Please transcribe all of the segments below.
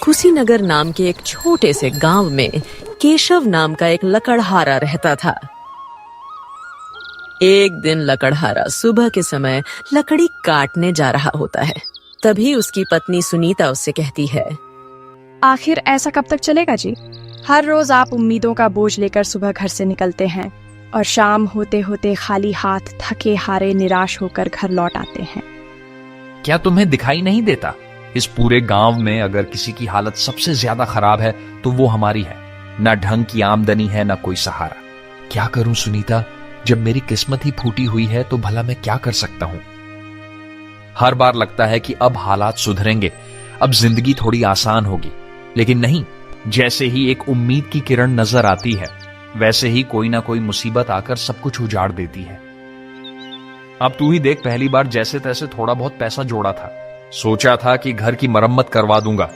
कुशीनगर नाम के एक छोटे से गांव में केशव नाम का एक लकड़हारा रहता था। एक दिन लकड़हारा सुबह के समय लकड़ी काटने जा रहा होता है। तभी उसकी पत्नी सुनीता उससे कहती है, आखिर ऐसा कब तक चलेगा जी? हर रोज आप उम्मीदों का बोझ लेकर सुबह घर से निकलते हैं और शाम होते होते खाली हाथ, थके हारे, निराश होकर घर लौट आते हैं। क्या तुम्हें दिखाई नहीं देता? इस पूरे गांव में अगर किसी की हालत सबसे ज्यादा खराब है तो वो हमारी है। ना ढंग की आमदनी है, ना कोई सहारा। क्या करूं सुनीता? जब मेरी किस्मत ही फूटी हुई है तो भला मैं क्या कर सकता हूं? हर बार लगता है कि अब हालात सुधरेंगे, अब जिंदगी थोड़ी आसान होगी, लेकिन नहीं। जैसे ही एक उम्मीद की किरण नजर आती है, वैसे ही कोई ना कोई मुसीबत आकर सब कुछ उजाड़ देती है। अब तू ही देख, पहली बार जैसे तैसे थोड़ा बहुत पैसा जोड़ा था, सोचा था कि घर की मरम्मत करवा दूंगा,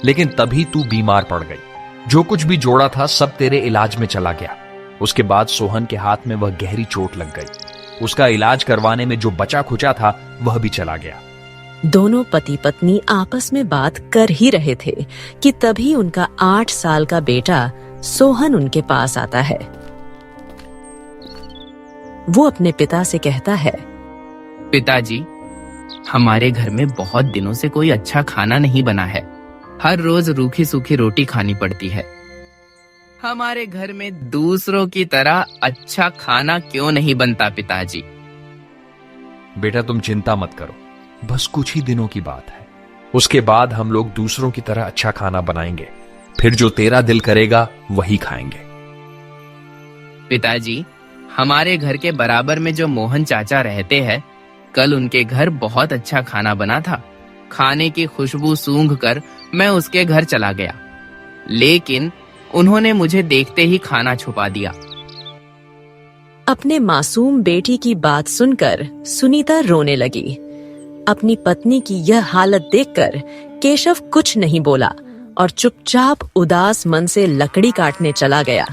लेकिन तभी तू बीमार पड़ गई। जो कुछ भी जोड़ा था सब तेरे इलाज में चला गया। उसके बाद सोहन के हाथ में वह गहरी चोट लग गई। उसका इलाज करवाने में जो बचा खुचा था वह भी चला गया। दोनों पति पत्नी आपस में बात कर ही रहे थे कि तभी उनका 8 साल का बेटा सोहन उनके पास आता है। वो अपने पिता से कहता है, पिताजी, हमारे घर में बहुत दिनों से कोई अच्छा खाना नहीं बना है। हर रोज रूखी सूखी रोटी खानी पड़ती है। हमारे घर में दूसरों की तरह अच्छा खाना क्यों नहीं बनता पिताजी? बेटा तुम चिंता मत करो, बस कुछ ही दिनों की बात है। उसके बाद हम लोग दूसरों की तरह अच्छा खाना बनाएंगे, फिर जो तेरा दिल करेगा वही खाएंगे। पिताजी, हमारे घर के बराबर में जो मोहन चाचा रहते हैं, कल उनके घर बहुत अच्छा खाना बना था। खाने की खुशबू सूंघ कर मैं उसके घर चला गया, लेकिन उन्होंने मुझे देखते ही खाना छुपा दिया। अपने मासूम बेटी की बात सुनकर सुनीता रोने लगी। अपनी पत्नी की यह हालत देखकर केशव कुछ नहीं बोला और चुपचाप उदास मन से लकड़ी काटने चला गया।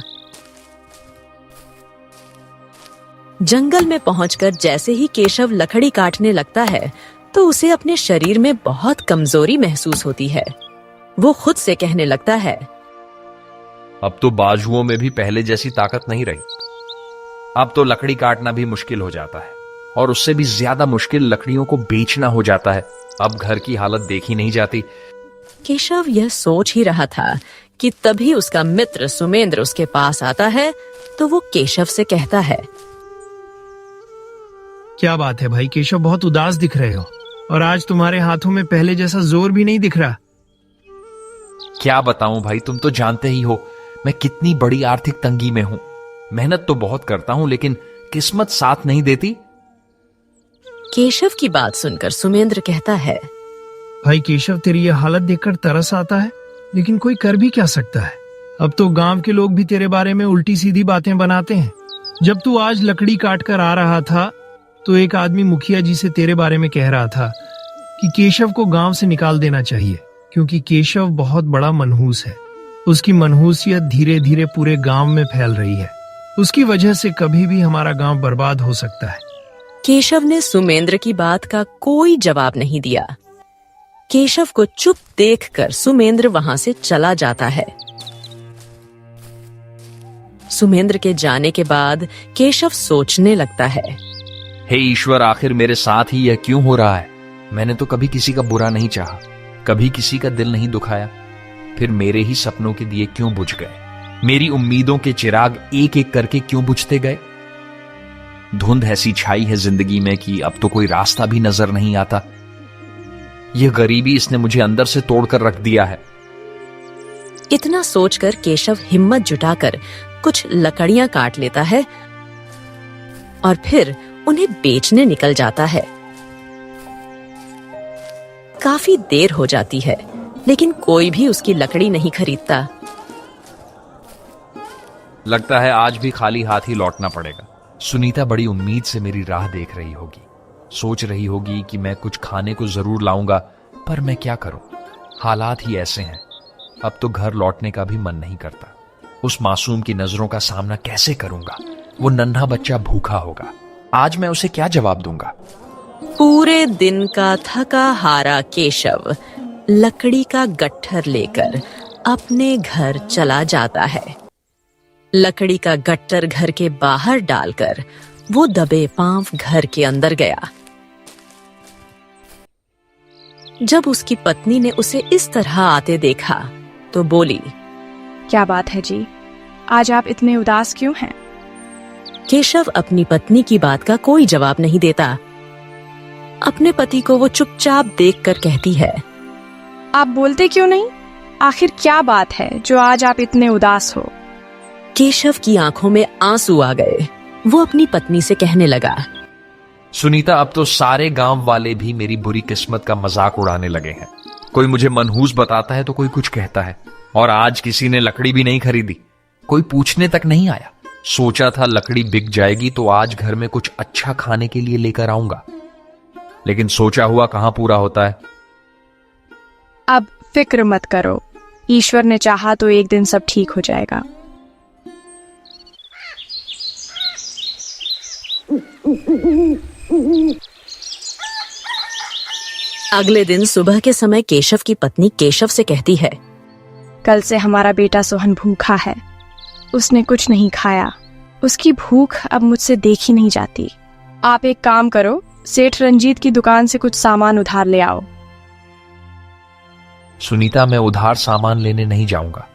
जंगल में पहुंचकर जैसे ही केशव लकड़ी काटने लगता है तो उसे अपने शरीर में बहुत कमजोरी महसूस होती है। वो खुद से कहने लगता है, अब तो बाजुओं में भी पहले जैसी ताकत नहीं रही। अब तो लकड़ी काटना भी मुश्किल हो जाता है, और उससे भी ज्यादा मुश्किल लकड़ियों को बेचना हो जाता है। अब घर की हालत देखी नहीं जाती। केशव यह सोच ही रहा था कि तभी उसका मित्र सुमेंद्र उसके पास आता है। तो वो केशव से कहता है, क्या बात है भाई केशव, बहुत उदास दिख रहे हो, और आज तुम्हारे हाथों में पहले जैसा जोर भी नहीं दिख रहा। क्या बताऊं भाई, तुम तो जानते ही हो मैं कितनी बड़ी आर्थिक तंगी में हूं। मेहनत तो बहुत करता हूं, लेकिन किस्मत साथ नहीं देती। केशव की बात सुनकर सुमेंद्र कहता है, भाई केशव, तेरी यह हालत देखकर तरस आता है, लेकिन कोई कर भी क्या सकता है। अब तो गांव के लोग भी तेरे बारे में उल्टी सीधी बातें बनाते हैं। जब तू आज लकड़ी काट कर आ रहा था तो एक आदमी मुखिया जी से तेरे बारे में कह रहा था कि केशव को गांव से निकाल देना चाहिए, क्योंकि केशव बहुत बड़ा मनहूस है। उसकी मनहूसियत धीरे धीरे पूरे गांव में फैल रही है। उसकी वजह से कभी भी हमारा गांव बर्बाद हो सकता है। केशव ने सुमेंद्र की बात का कोई जवाब नहीं दिया। केशव को चुप देखकर सुमेंद्र वहां से चला जाता है। सुमेंद्र के जाने के बाद केशव सोचने लगता है, हे ईश्वर, आखिर मेरे साथ ही यह क्यों हो रहा है? मैंने तो कभी किसी का बुरा नहीं चाहा, कभी किसी का दिल नहीं दुखाया, फिर मेरे ही सपनों के दिए क्यों बुझ गए? मेरी उम्मीदों के चिराग एक एक करके क्यों बुझते गए? धुंध ऐसी छाई है जिंदगी में कि अब तो कोई रास्ता भी नजर नहीं आता। यह गरीबी, इसने मुझे अंदर से तोड़कर रख दिया है। इतना सोचकर केशव हिम्मत जुटाकर कुछ लकड़ियां काट लेता है और फिर उन्हें बेचने निकल जाता है। काफी देर हो जाती है, लेकिन कोई भी उसकी लकड़ी नहीं खरीदता। लगता है आज भी खाली हाथ ही लौटना पड़ेगा। सुनीता बड़ी उम्मीद से मेरी राह देख रही होगी, सोच रही होगी कि मैं कुछ खाने को जरूर लाऊंगा, पर मैं क्या करूं? हालात ही ऐसे हैं। अब तो घर लौटने का भी मन नहीं करता। उस मासूम की नजरों का सामना कैसे करूंगा? वो नन्हा बच्चा भूखा होगा, आज मैं उसे क्या जवाब दूंगा? पूरे दिन का थका हारा केशव लकड़ी का गट्ठर लेकर अपने घर चला जाता है। लकड़ी का गट्ठर घर के बाहर डालकर वो दबे पांव घर के अंदर गया। जब उसकी पत्नी ने उसे इस तरह आते देखा तो बोली, क्या बात है जी, आज आप इतने उदास क्यों हैं? केशव अपनी पत्नी की बात का कोई जवाब नहीं देता। अपने पति को वो चुपचाप देखकर कहती है, आप बोलते क्यों नहीं? आखिर क्या बात है जो आज आप इतने उदास हो? केशव की आंखों में आंसू आ गए। वो अपनी पत्नी से कहने लगा, सुनीता, अब तो सारे गांव वाले भी मेरी बुरी किस्मत का मजाक उड़ाने लगे हैं। कोई मुझे मनहूस बताता है तो कोई कुछ कहता है, और आज किसी ने लकड़ी भी नहीं खरीदी, कोई पूछने तक नहीं आया। सोचा था लकड़ी बिक जाएगी तो आज घर में कुछ अच्छा खाने के लिए लेकर आऊंगा, लेकिन सोचा हुआ कहां पूरा होता है। अब फिक्र मत करो, ईश्वर ने चाहा तो एक दिन सब ठीक हो जाएगा। अगले दिन सुबह के समय केशव की पत्नी केशव से कहती है, कल से हमारा बेटा सोहन भूखा है, उसने कुछ नहीं खाया। उसकी भूख अब मुझसे देखी नहीं जाती। आप एक काम करो, सेठ रंजीत की दुकान से कुछ सामान उधार ले आओ। सुनीता, मैं उधार सामान लेने नहीं जाऊंगा।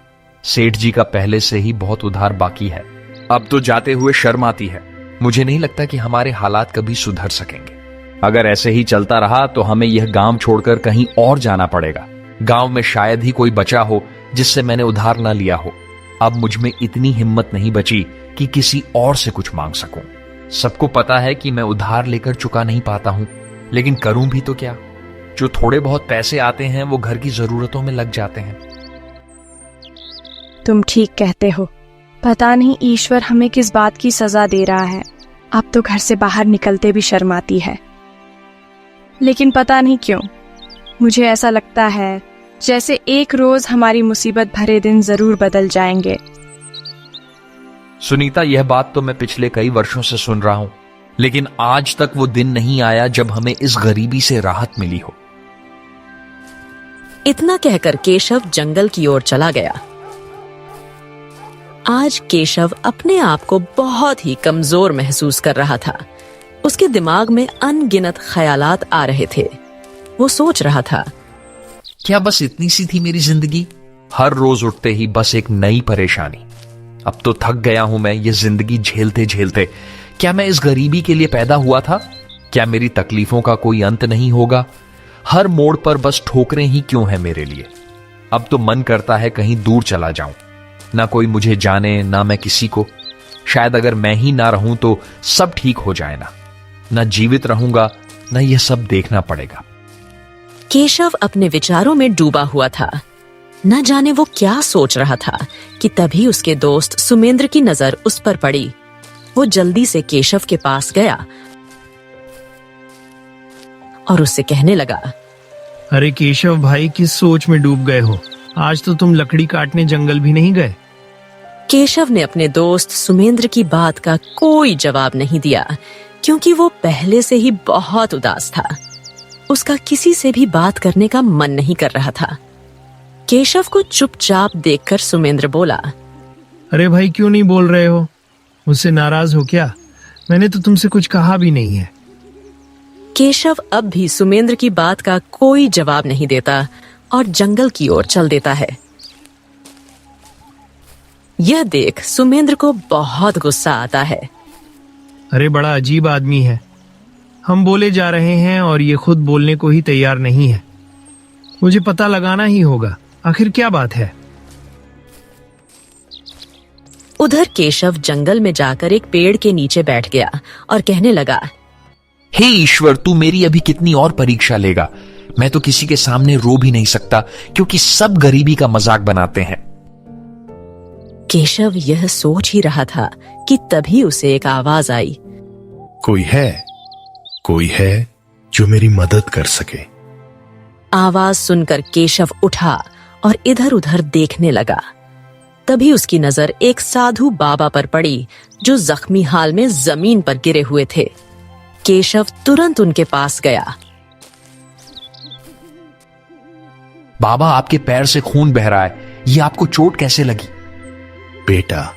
सेठ जी का पहले से ही बहुत उधार बाकी है। अब तो जाते हुए शर्म आती है। मुझे नहीं लगता कि हमारे हालात कभी सुधर सकेंगे। अगर ऐसे ही चलता रहा तो हमें यह गांव छोड़कर कहीं और जाना पड़ेगा। गांव में शायद ही कोई बचा हो जिससे मैंने उधार ना लिया हो। अब मुझ में इतनी हिम्मत नहीं बची कि किसी और से कुछ मांग सकूं। सबको पता है कि मैं उधार लेकर चुका नहीं पाता हूं, लेकिन करूं भी तो क्या? जो थोड़े बहुत पैसे आते हैं वो घर की जरूरतों में लग जाते हैं। तुम ठीक कहते हो। पता नहीं ईश्वर हमें किस बात की सजा दे रहा है। अब तो घर से बाहर निकलते भी शर्म आती है। लेकिन पता नहीं क्यों मुझे ऐसा लगता है जैसे एक रोज हमारी मुसीबत भरे दिन जरूर बदल जाएंगे। सुनीता, यह बात तो मैं पिछले कई वर्षों से सुन रहा हूं, लेकिन आज तक वो दिन नहीं आया जब हमें इस गरीबी से राहत मिली हो। इतना कहकर केशव जंगल की ओर चला गया। आज केशव अपने आप को बहुत ही कमजोर महसूस कर रहा था। उसके दिमाग में अनगिनत ख्यालात आ रहे थे। वो सोच रहा था, क्या बस इतनी सी थी मेरी जिंदगी? हर रोज उठते ही बस एक नई परेशानी। अब तो थक गया हूं मैं ये जिंदगी झेलते झेलते। क्या मैं इस गरीबी के लिए पैदा हुआ था? क्या मेरी तकलीफों का कोई अंत नहीं होगा? हर मोड़ पर बस ठोकरें ही क्यों हैं मेरे लिए? अब तो मन करता है कहीं दूर चला जाऊं, ना कोई मुझे जाने ना मैं किसी को। शायद अगर मैं ही ना रहूं तो सब ठीक हो जाए ना जीवित रहूंगा ना यह सब देखना पड़ेगा। केशव अपने विचारों में डूबा हुआ था। न जाने वो क्या सोच रहा था कि तभी उसके दोस्त सुमेंद्र की नजर उस पर पड़ी। वो जल्दी से केशव के पास गया और उससे कहने लगा, अरे केशव भाई, किस सोच में डूब गए हो? आज तो तुम लकड़ी काटने जंगल भी नहीं गए। केशव ने अपने दोस्त सुमेंद्र की बात का कोई जवाब नहीं दिया, क्योंकि वो पहले से ही बहुत उदास था। उसका किसी से भी बात करने का मन नहीं कर रहा था। केशव को चुपचाप देखकर सुमेंद्र बोला, अरे भाई, क्यों नहीं बोल रहे हो? मुझसे नाराज हो क्या? मैंने तो तुमसे कुछ कहा भी नहीं है। केशव अब भी सुमेंद्र की बात का कोई जवाब नहीं देता और जंगल की ओर चल देता है। यह देख सुमेंद्र को बहुत गुस्सा आता है। अरे बड़ा अजीब आदमी है। हम बोले जा रहे हैं और ये खुद बोलने को ही तैयार नहीं है। मुझे पता लगाना ही होगा, आखिर क्या बात है। उधर केशव जंगल में जाकर एक पेड़ के नीचे बैठ गया और कहने लगा, हे ईश्वर, तू मेरी अभी कितनी और परीक्षा लेगा? मैं तो किसी के सामने रो भी नहीं सकता, क्योंकि सब गरीबी का मजाक बनाते हैं। केशव यह सोच ही रहा था कि तभी उसे एक आवाज आई, कोई है जो मेरी मदद कर सके। आवाज सुनकर केशव उठा और इधर उधर देखने लगा। तभी उसकी नजर एक साधु बाबा पर पड़ी, जो जख्मी हाल में जमीन पर गिरे हुए थे। केशव तुरंत उनके पास गया। बाबा, आपके पैर से खून बह रहा है, ये आपको चोट कैसे लगी? बेटा,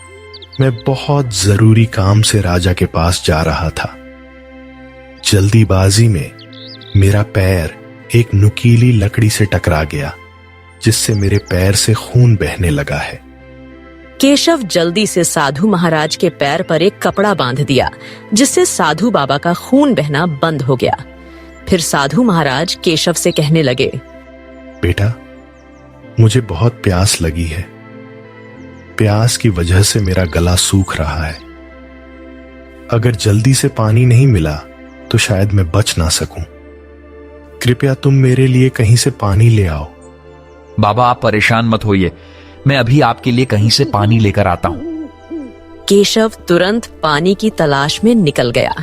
मैं बहुत जरूरी काम से राजा के पास जा रहा था। जल्दीबाजी में मेरा पैर एक नुकीली लकड़ी से टकरा गया, जिससे मेरे पैर से खून बहने लगा है। केशव जल्दी से साधु महाराज के पैर पर एक कपड़ा बांध दिया, जिससे साधु बाबा का खून बहना बंद हो गया। फिर साधु महाराज केशव से कहने लगे, बेटा, मुझे बहुत प्यास लगी है। प्यास की वजह से मेरा गला सूख रहा है। अगर जल्दी से पानी नहीं मिला तो शायद मैं बच ना सकूं। कृपया तुम मेरे लिए कहीं से पानी ले आओ। बाबा, आप परेशान मत होइए, मैं अभी आपके लिए कहीं से पानी लेकर आता हूं। केशव तुरंत पानी की तलाश में निकल गया।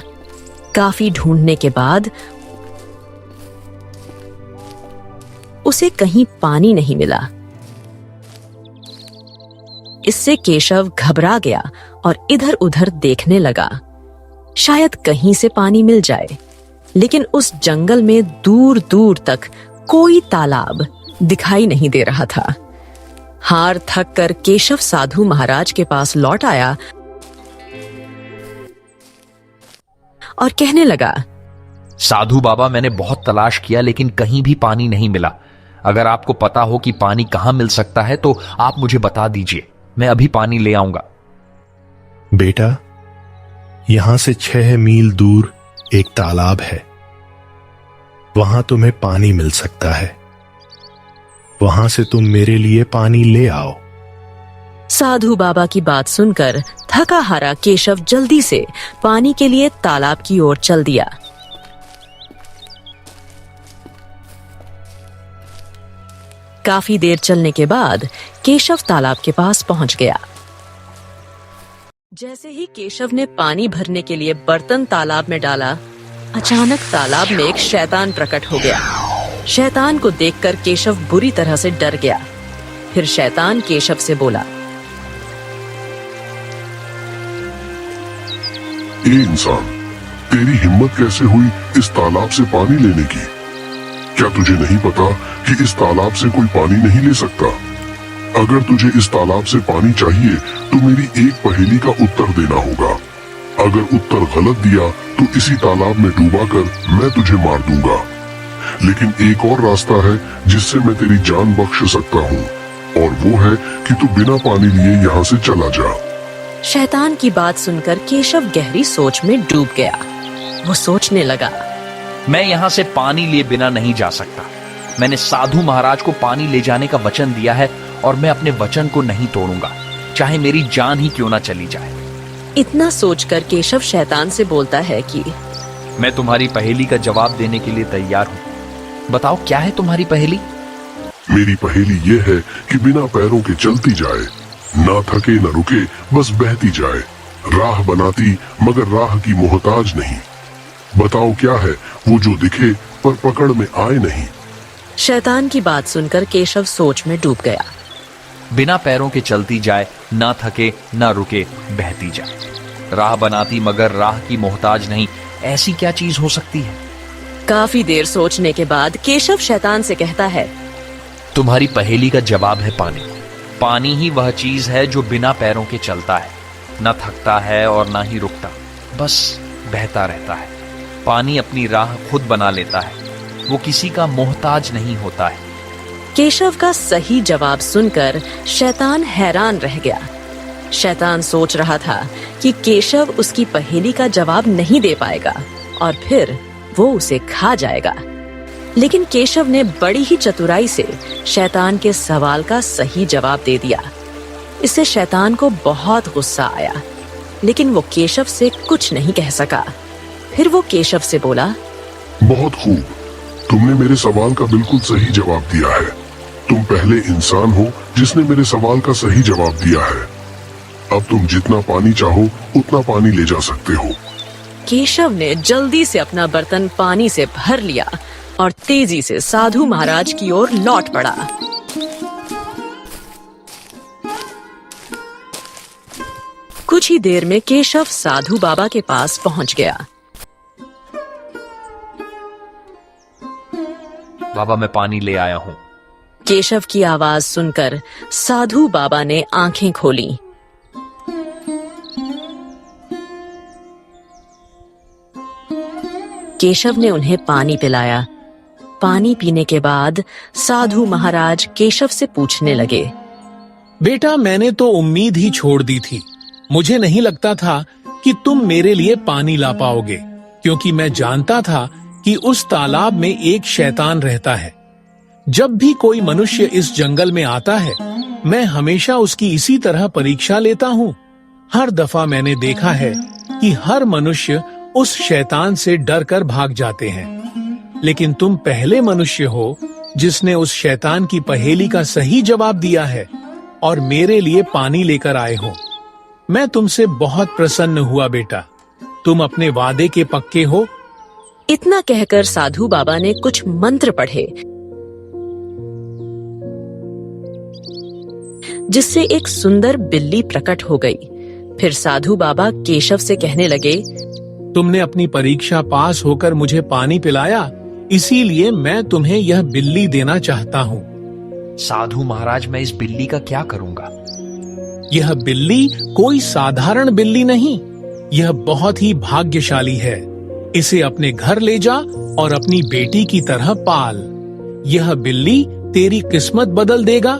काफी ढूंढने के बाद उसे कहीं पानी नहीं मिला। इससे केशव घबरा गया और इधर उधर देखने लगा, शायद कहीं से पानी मिल जाए। लेकिन उस जंगल में दूर दूर तक कोई तालाब दिखाई नहीं दे रहा था। हार थक कर केशव साधु महाराज के पास लौट आया और कहने लगा, साधु बाबा, मैंने बहुत तलाश किया लेकिन कहीं भी पानी नहीं मिला। अगर आपको पता हो कि पानी कहां मिल सकता है तो आप मुझे बता दीजिए, मैं अभी पानी ले आऊंगा। बेटा, यहां से 6 मील दूर एक तालाब है। वहां तुम्हें पानी मिल सकता है। वहां से तुम मेरे लिए पानी ले आओ। साधु बाबा की बात सुनकर थका हारा केशव जल्दी से पानी के लिए तालाब की ओर चल दिया। काफी देर चलने के बाद केशव तालाब के पास पहुंच गया। जैसे ही केशव ने पानी भरने के लिए बर्तन तालाब में डाला, अचानक तालाब में एक शैतान प्रकट हो गया। शैतान को देखकर केशव बुरी तरह से डर गया। फिर शैतान केशव से बोला, ए इंसान, तेरी हिम्मत कैसे हुई इस तालाब से पानी लेने की? क्या तुझे नहीं पता कि इस तालाब से कोई पानी नहीं ले सकता? अगर तुझे इस तालाब से पानी चाहिए तो मेरी एक पहेली का उत्तर देना होगा। अगर उत्तर गलत दिया तो इसी तालाब में डूबा कर मैं तुझे मार दूंगा। लेकिन एक और रास्ता है जिससे मैं तेरी जान बख्श सकता हूँ, और वो है कि तू बिना पानी लिए यहाँ से चला जा। शैतान की बात सुनकर केशव गहरी सोच में डूब गया। वो सोचने लगा, मैं यहां से पानी लिए बिना नहीं जा सकता। मैंने साधु महाराज को पानी ले जाने का वचन दिया है और मैं अपने वचन को नहीं तोड़ूंगा, चाहे मेरी जान ही क्यों ना चली जाए। इतना सोचकर केशव शैतान से बोलता है कि मैं तुम्हारी पहेली का जवाब देने के लिए तैयार हूं। बताओ, क्या है तुम्हारी पहेली? मेरी पहेली ये है कि बिना पैरों के चलती जाए, ना थके न रुके, बस बहती जाए, राह बनाती मगर राह की मोहताज नहीं। बताओ क्या है वो जो दिखे पर पकड़ में आए नहीं। शैतान की बात सुनकर केशव सोच में डूब गया। बिना पैरों के चलती जाए, ना थके ना रुके, बहती जाए, राह बनाती मगर राह की मोहताज नहीं, ऐसी क्या चीज हो सकती है? काफी देर सोचने के बाद केशव शैतान से कहता है, तुम्हारी पहेली का जवाब है पानी। पानी ही वह चीज है जो बिना पैरों के चलता है, ना थकता है और ना ही रुकता, बस बहता रहता है। पानी अपनी राह खुद बना लेता है, वो किसी का मोहताज नहीं होता है। केशव का सही जवाब सुनकर शैतान हैरान रह गया। शैतान सोच रहा था कि केशव उसकी पहेली का जवाब नहीं दे पाएगा और फिर वो उसे खा जाएगा। लेकिन केशव ने बड़ी ही चतुराई से शैतान के सवाल का सही जवाब दे दिया। इससे शैतान को बहुत गुस्सा आया, लेकिन वो केशव से कुछ नहीं कह सका। फिर वो केशव से बोला, बहुत खूब, तुमने मेरे सवाल का बिल्कुल सही जवाब दिया है। तुम पहले इंसान हो जिसने मेरे सवाल का सही जवाब दिया है। अब तुम जितना पानी चाहो उतना पानी ले जा सकते हो। केशव ने जल्दी से अपना बर्तन पानी से भर लिया और तेजी से साधु महाराज की ओर लौट पड़ा। कुछ ही देर में केशव साधु बाबा के पास पहुंच गया। बाबा मैं पानी ले आया हूं। केशव की आवाज सुनकर साधु बाबा ने आंखें खोली। केशव ने उन्हें पानी पिलाया। पानी पीने के बाद साधु महाराज केशव से पूछने लगे, बेटा, मैंने तो उम्मीद ही छोड़ दी थी। मुझे नहीं लगता था कि तुम मेरे लिए पानी ला पाओगे, क्योंकि मैं जानता था कि उस तालाब में एक शैतान रहता है। जब भी कोई मनुष्य इस जंगल में आता है, मैं हमेशा उसकी इसी तरह परीक्षा लेता हूँ। हर दफा मैंने देखा है कि हर मनुष्य उस शैतान से डर कर भाग जाते हैं, लेकिन तुम पहले मनुष्य हो जिसने उस शैतान की पहेली का सही जवाब दिया है और मेरे लिए पानी लेकर आए हो। मैं तुमसे बहुत प्रसन्न हुआ बेटा। तुम अपने वादे के पक्के हो। इतना कहकर साधु बाबा ने कुछ मंत्र पढ़े, जिससे एक सुंदर बिल्ली प्रकट हो गई। फिर साधु बाबा केशव से कहने लगे, तुमने अपनी परीक्षा पास होकर मुझे पानी पिलाया, इसीलिए मैं तुम्हें यह बिल्ली देना चाहता हूँ। साधु महाराज, मैं इस बिल्ली का क्या करूंगा? यह बिल्ली कोई साधारण बिल्ली नहीं, यह बहुत ही भाग्यशाली है। इसे अपने घर ले जा और अपनी बेटी की तरह पाल। यह बिल्ली तेरी किस्मत बदल देगा।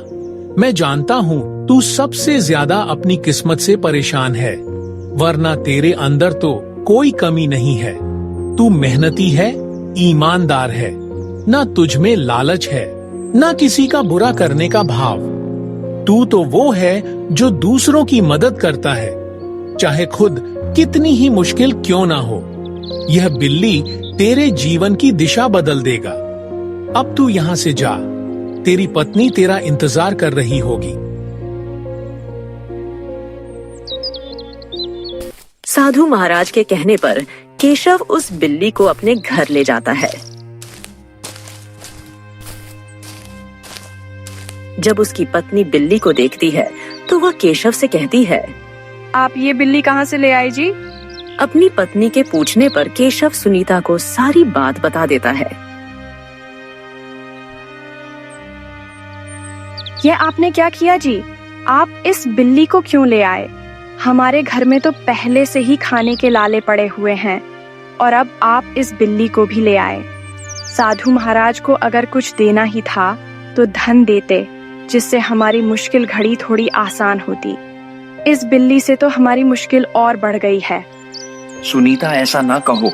मैं जानता हूँ तू सबसे ज्यादा अपनी किस्मत से परेशान है, वरना तेरे अंदर तो कोई कमी नहीं है। तू मेहनती है, ईमानदार है, ना तुझ में लालच है, ना किसी का बुरा करने का भाव। तू तो वो है जो दूसरों की मदद करता है, चाहे खुद कितनी ही मुश्किल क्यों ना हो। यह बिल्ली तेरे जीवन की दिशा बदल देगा। अब तू यहाँ से जा, तेरी पत्नी तेरा इंतजार कर रही होगी। साधु महाराज के कहने पर केशव उस बिल्ली को अपने घर ले जाता है। जब उसकी पत्नी बिल्ली को देखती है तो वह केशव से कहती है, आप ये बिल्ली कहाँ से ले आए जी? अपनी पत्नी के पूछने पर केशव सुनीता को सारी बात बता देता है। ये आपने क्या किया जी? आप इस बिल्ली को क्यों ले आए? हमारे घर में तो पहले से ही खाने के लाले पड़े हुए हैं और अब आप इस बिल्ली को भी ले आए। साधु महाराज को अगर कुछ देना ही था तो धन देते, जिससे हमारी मुश्किल घड़ी थोड़ी आसान होती। इस बिल्ली से तो हमारी मुश्किल और बढ़ गई है। सुनीता, ऐसा ना कहो।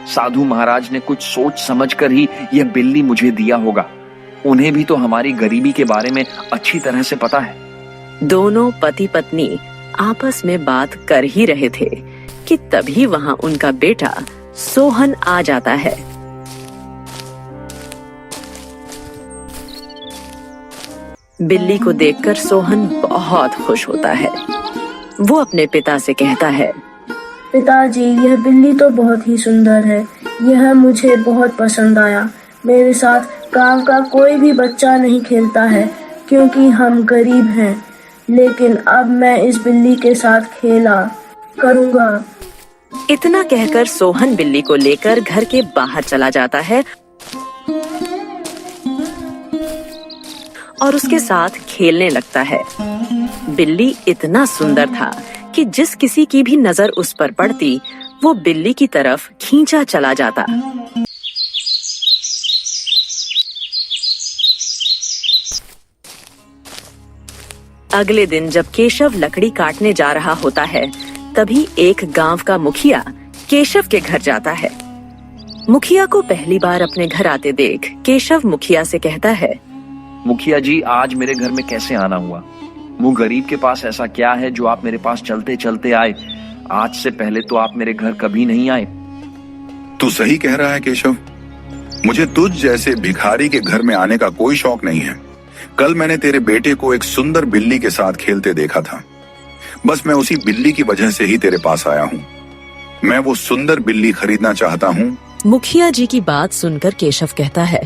साधु महाराज ने कुछ सोच समझकर ही यह बिल्ली मुझे दिया होगा। उन्हें भी तो हमारी गरीबी के बारे में अच्छी तरह से पता है। दोनों पति पत्नी आपस में बात कर ही रहे थे कि तभी वहां उनका बेटा सोहन आ जाता है। बिल्ली को देखकर सोहन बहुत खुश होता है। वो अपने पिता से कहता है, पिताजी, यह बिल्ली तो बहुत ही सुंदर है। यह मुझे बहुत पसंद आया। मेरे साथ गांव का कोई भी बच्चा नहीं खेलता है क्योंकि हम गरीब हैं, लेकिन अब मैं इस बिल्ली के साथ खेला करूंगा। इतना कहकर सोहन बिल्ली को लेकर घर के बाहर चला जाता है और उसके साथ खेलने लगता है। बिल्ली इतना सुंदर था कि जिस किसी की भी नजर उस पर पड़ती, वो बिल्ली की तरफ खींचा चला जाता। अगले दिन जब केशव लकड़ी काटने जा रहा होता है, तभी एक गांव का मुखिया केशव के घर जाता है। मुखिया को पहली बार अपने घर आते देख केशव मुखिया से कहता है, मुखिया जी, आज मेरे घर में कैसे आना हुआ? वो गरीब के पास ऐसा क्या है जो आप मेरे पास चलते चलते आए? आज से पहले तो आप मेरे घर कभी नहीं आए। तू सही कह रहा है केशव। मुझे तुझ जैसे भिखारी के घर में आने का कोई शौक नहीं है। कल मैंने तेरे बेटे को एक सुंदर बिल्ली के साथ खेलते देखा था। बस मैं उसी बिल्ली की वजह से ही तेरे पास आया हूँ। मैं वो सुंदर बिल्ली खरीदना चाहता हूँ। मुखिया जी की बात सुनकर केशव कहता है,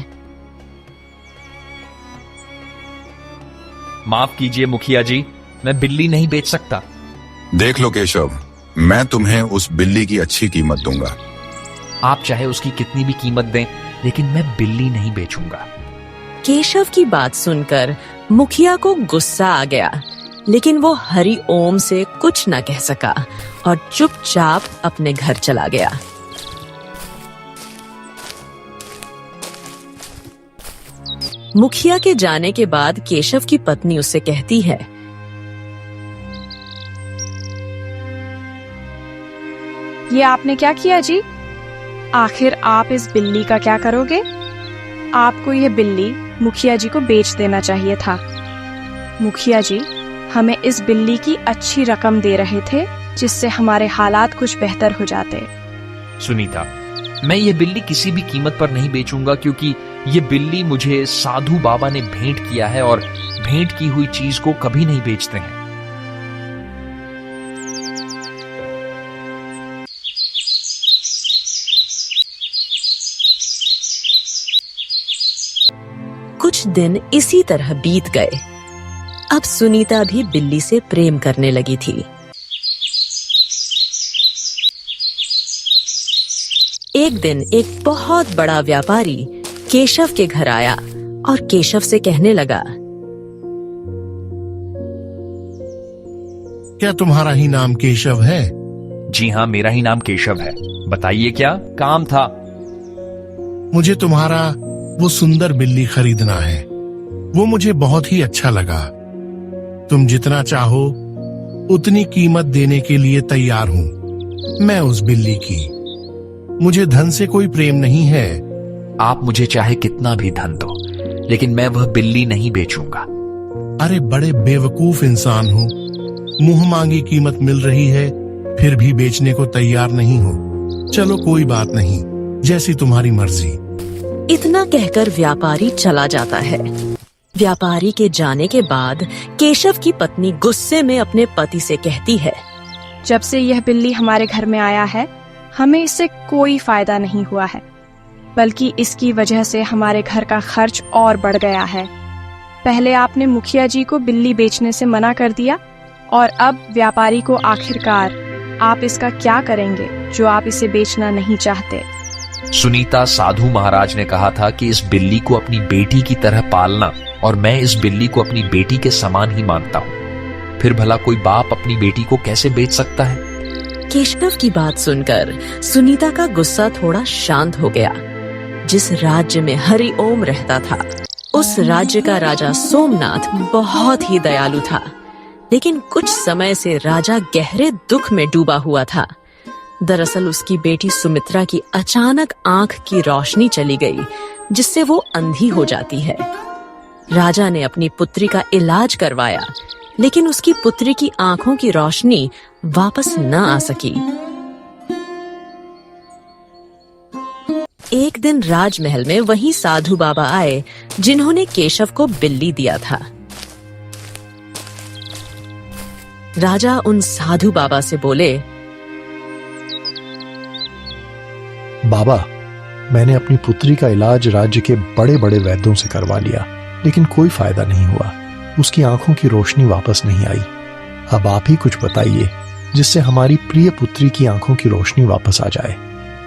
माफ कीजिए मुखिया जी, मैं बिल्ली नहीं बेच सकता। देख लो केशव, मैं तुम्हें उस बिल्ली की अच्छी कीमत दूंगा। आप चाहे उसकी कितनी भी कीमत दें, लेकिन मैं बिल्ली नहीं बेचूंगा। केशव की बात सुनकर मुखिया को गुस्सा आ गया, लेकिन वो हरि ओम से कुछ न कह सका और चुपचाप अपने घर चला गया। मुखिया के जाने के बाद केशव की पत्नी उससे कहती है, ये आपने क्या किया जी? आखिर आप इस बिल्ली का क्या करोगे? आपको यह बिल्ली मुखिया जी को बेच देना चाहिए था। मुखिया जी हमें इस बिल्ली की अच्छी रकम दे रहे थे, जिससे हमारे हालात कुछ बेहतर हो जाते। सुनीता, मैं ये बिल्ली किसी भी कीमत पर नहीं बेचूंगा, क्योंकि ये बिल्ली मुझे साधु बाबा ने भेंट किया है और भेंट की हुई चीज को कभी नहीं बेचते हैं। कुछ दिन इसी तरह बीत गए। अब सुनीता भी बिल्ली से प्रेम करने लगी थी। एक दिन एक बहुत बड़ा व्यापारी केशव के घर आया और केशव से कहने लगा, क्या तुम्हारा ही नाम केशव है? जी हाँ, मेरा ही नाम केशव है। बताइए क्या काम था? मुझे तुम्हारा वो सुंदर बिल्ली खरीदना है। वो मुझे बहुत ही अच्छा लगा। तुम जितना चाहो उतनी कीमत देने के लिए तैयार हूँ मैं उस बिल्ली की। मुझे धन से कोई प्रेम नहीं है। आप मुझे चाहे कितना भी धन दो, लेकिन मैं वह बिल्ली नहीं बेचूंगा। अरे बड़े बेवकूफ इंसान हो। मुंह मांगी कीमत मिल रही है, फिर भी बेचने को तैयार नहीं हो। चलो कोई बात नहीं, जैसी तुम्हारी मर्जी। इतना कहकर व्यापारी चला जाता है। व्यापारी के जाने के बाद केशव की पत्नी गुस्से में अपने पति से कहती है, जब से यह बिल्ली हमारे घर में आया है, हमें इससे कोई फायदा नहीं हुआ है, बल्कि इसकी वजह से हमारे घर का खर्च और बढ़ गया है। पहले आपने मुखिया जी को बिल्ली बेचने से मना कर दिया, और अब व्यापारी को आखिरकार आप इसका क्या करेंगे जो आप इसे बेचना नहीं चाहते? सुनीता, साधु महाराज ने कहा था कि इस बिल्ली को अपनी बेटी की तरह पालना, और मैं इस बिल्ली को अपनी बेटी के समान ही मानता हूँ। फिर भला कोई बाप अपनी बेटी को कैसे बेच सकता है? केशव की बात सुनकर सुनीता का गुस्सा थोड़ा शांत हो गया। जिस राज्य में हरि ओम रहता था, उस राज्य का राजा सोमनाथ बहुत ही दयालु था, लेकिन कुछ समय से राजा गहरे दुख में डूबा हुआ था। दरअसल उसकी बेटी सुमित्रा की अचानक आंख की रोशनी चली गई, जिससे वो अंधी हो जाती है। राजा ने अपनी पुत्री का इलाज करवाया, लेकिन उसकी पुत्री की आंखों की रोशनी वापस न आ सकी। एक दिन राजमहल में वही साधु बाबा आए, जिन्होंने केशव को बिल्ली दिया था। राजा उन साधु बाबा से बोले, बाबा, मैंने अपनी पुत्री का इलाज राज्य के बड़े बड़े वैद्यों से करवा लिया, लेकिन कोई फायदा नहीं हुआ। उसकी आंखों की रोशनी वापस नहीं आई। अब आप ही कुछ बताइए, जिससे हमारी प्रिय पुत्री की आंखों की रोशनी वापस आ जाए।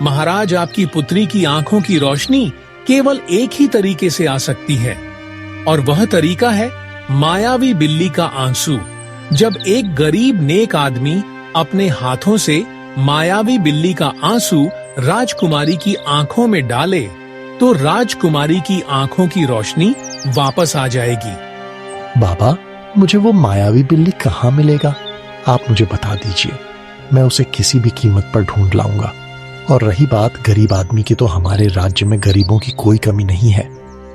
महाराज, आपकी पुत्री की आंखों की रोशनी केवल एक ही तरीके से आ सकती है, और वह तरीका है मायावी बिल्ली का आंसू। जब एक गरीब नेक आदमी अपने हाथों से मायावी बिल्ली का आंसू राजकुमारी की आंखों में डाले, तो राजकुमारी की आंखों की रोशनी वापस आ जाएगी। बाबा, मुझे वो मायावी बिल्ली कहाँ मिलेगा? आप मुझे बता दीजिए, मैं उसे किसी भी कीमत पर ढूंढ लाऊंगा। और रही बात गरीब आदमी की, तो हमारे राज्य में गरीबों की कोई कमी नहीं है।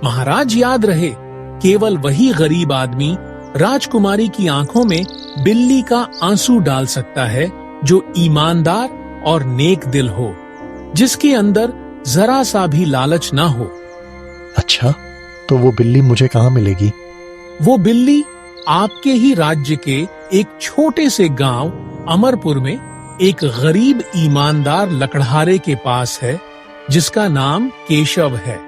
महाराज, याद रहे, केवल वही गरीब आदमी राजकुमारी की आंखों में बिल्ली का आंसू डाल सकता है जो ईमानदार और नेक दिल हो, जिसके अंदर जरा सा भी लालच ना हो। अच्छा, तो वो बिल्ली मुझे कहाँ मिलेगी? वो बिल्ली आपके ही राज्य के एक छोटे से गांव अमरपुर में एक गरीब ईमानदार लकड़हारे के पास है, जिसका नाम केशव है।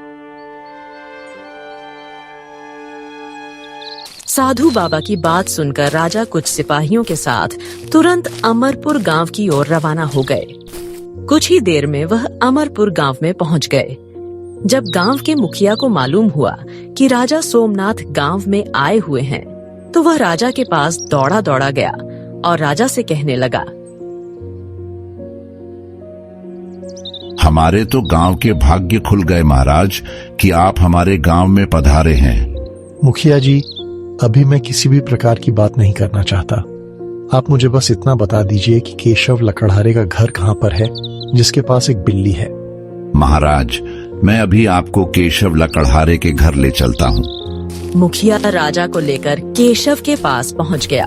साधु बाबा की बात सुनकर राजा कुछ सिपाहियों के साथ तुरंत अमरपुर गांव की ओर रवाना हो गए। कुछ ही देर में वह अमरपुर गांव में पहुंच गए। जब गांव के मुखिया को मालूम हुआ कि राजा सोमनाथ गांव में आए हुए हैं, तो वह राजा के पास दौड़ा दौड़ा गया और राजा से कहने लगा, हमारे तो गांव के भाग्य खुल गए महाराज कि आप हमारे गांव में पधारे हैं। मुखिया जी, अभी मैं किसी भी प्रकार की बात नहीं करना चाहता। आप मुझे बस इतना बता दीजिए कि केशव लकड़हारे का घर कहाँ पर है, जिसके पास एक बिल्ली है। महाराज, मैं अभी आपको केशव लकड़हारे के घर ले चलता हूँ। मुखिया राजा को लेकर केशव के पास पहुंच गया।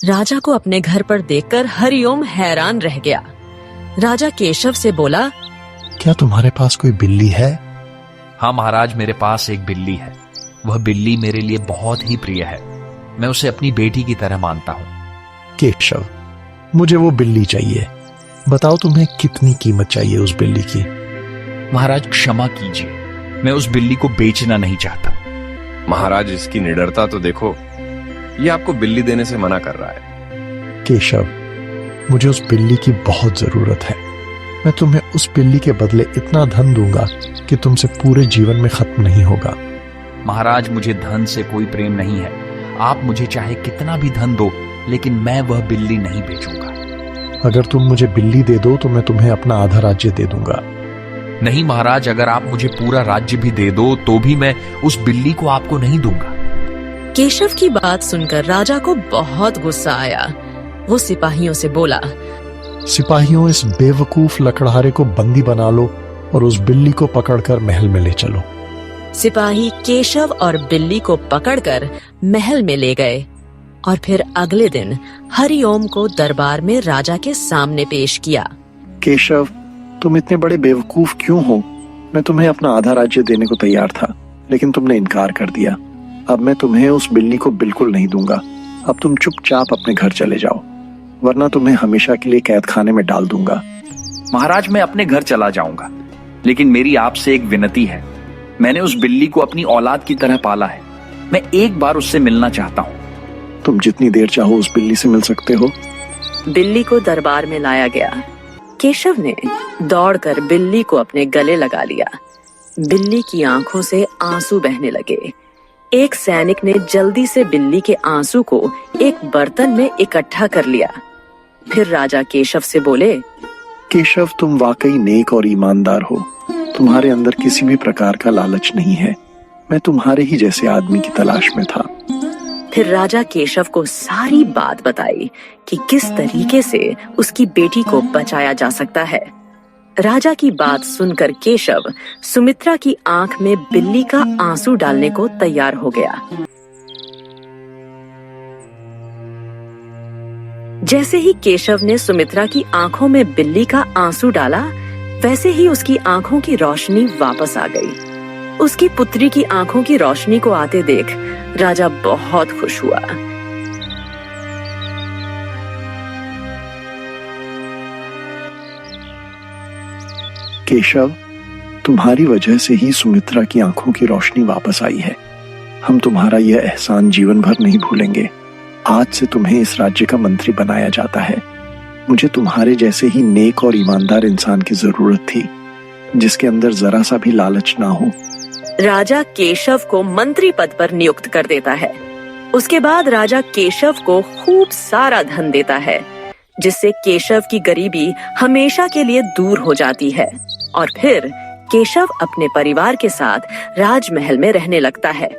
राजा को अपने घर पर देखकर हरिओम हैरान रह गया। राजा केशव से बोला, क्या तुम्हारे पास कोई बिल्ली है? हाँ महाराज, मेरे पास एक बिल्ली है। वह बिल्ली मेरे लिए बहुत ही प्रिय है। मैं उसे अपनी बेटी की तरह मानता हूँ। केशव, मुझे वो बिल्ली चाहिए। बताओ तुम्हें कितनी कीमत चाहिए उस बिल्ली की? महाराज क्षमा कीजिए, मैं उस बिल्ली को बेचना नहीं चाहता। महाराज, इसकी निडरता तो देखो, ये आपको बिल्ली देने से मना कर रहा है। केशव, मुझे उस बिल्ली की बहुत जरूरत है। मैं तुम्हें उस बिल्ली के बदले इतना धन दूंगा कि तुमसे पूरे जीवन में खत्म नहीं होगा। महाराज, मुझे धन से कोई प्रेम नहीं है। आप मुझे चाहे कितना भी धन दो, लेकिन मैं वह बिल्ली नहीं बेचूंगा। अगर तुम मुझे बिल्ली दे दो तो मैं तुम्हें अपना आधा राज्य दे दूंगा। नहीं महाराज, अगर आप मुझे पूरा राज्य भी दे दो तो भी मैं उस बिल्ली को आपको नहीं दूंगा। केशव की बात सुनकर राजा को बहुत गुस्सा आया। वो सिपाहियों से बोला, सिपाहियों, इस बेवकूफ लकड़हारे को बंदी बना लो और उस बिल्ली को पकड़कर महल में ले चलो। सिपाही केशव और बिल्ली को पकड़कर महल में ले गए और फिर अगले दिन हरिओम को दरबार में राजा के सामने पेश किया। केशव, तुम इतने बड़े बेवकूफ क्यों हो? मैं तुम्हें अपना आधा राज्य देने को तैयार था, लेकिन तुमने इनकार कर दिया। अब मैं तुम्हें उस बिल्ली को बिल्कुल नहीं दूंगा। अब तुम चुपचाप अपने घर चले जाओ, वरना तुम्हें हमेशा के लिए कैद खाने में डाल दूंगा। महाराज, मैं अपने घर चला जाऊंगा, लेकिन मेरी आपसे एक विनती है। मैंने उस बिल्ली को अपनी औलाद की तरह पाला है। मैं एक बार उससे मिलना चाहता हूँ। तुम जितनी देर चाहो उस बिल्ली से मिल सकते हो। बिल्ली को दरबार में लाया गया। केशव ने दौड़कर बिल्ली को अपने गले लगा लिया। बिल्ली की आंखों से आंसू बहने लगे। एक सैनिक ने जल्दी से बिल्ली के आंसू को एक बर्तन में इकट्ठा कर लिया। फिर राजा केशव से बोले, केशव, तुम वाकई नेक और ईमानदार हो। तुम्हारे अंदर किसी भी प्रकार का लालच नहीं है। मैं तुम्हारे ही जैसे आदमी की तलाश में था। फिर राजा केशव को सारी बात बताई कि किस तरीके से उसकी बेटी को बचाया जा सकता है। राजा की बात सुनकर केशव सुमित्रा की आंख में बिल्ली का आंसू डालने को तैयार हो गया। जैसे ही केशव ने सुमित्रा की आंखों में बिल्ली का आंसू डाला, वैसे ही उसकी आंखों की रोशनी वापस आ गई। उसकी पुत्री की आंखों की रोशनी को आते देख राजा बहुत खुश हुआ। केशव, तुम्हारी वजह से ही सुमित्रा की आंखों की रोशनी वापस आई है। हम तुम्हारा यह एहसान जीवन भर नहीं भूलेंगे। आज से तुम्हें इस राज्य का मंत्री बनाया जाता है। मुझे तुम्हारे जैसे ही नेक और ईमानदार इंसान की जरूरत थी, जिसके अंदर जरा सा भी लालच ना हो। राजा केशव को मंत्री पद पर नियुक्त कर देता है। उसके बाद राजा केशव को खूब सारा धन देता है, जिससे केशव की गरीबी हमेशा के लिए दूर हो जाती है और फिर केशव अपने परिवार के साथ राजमहल में रहने लगता है।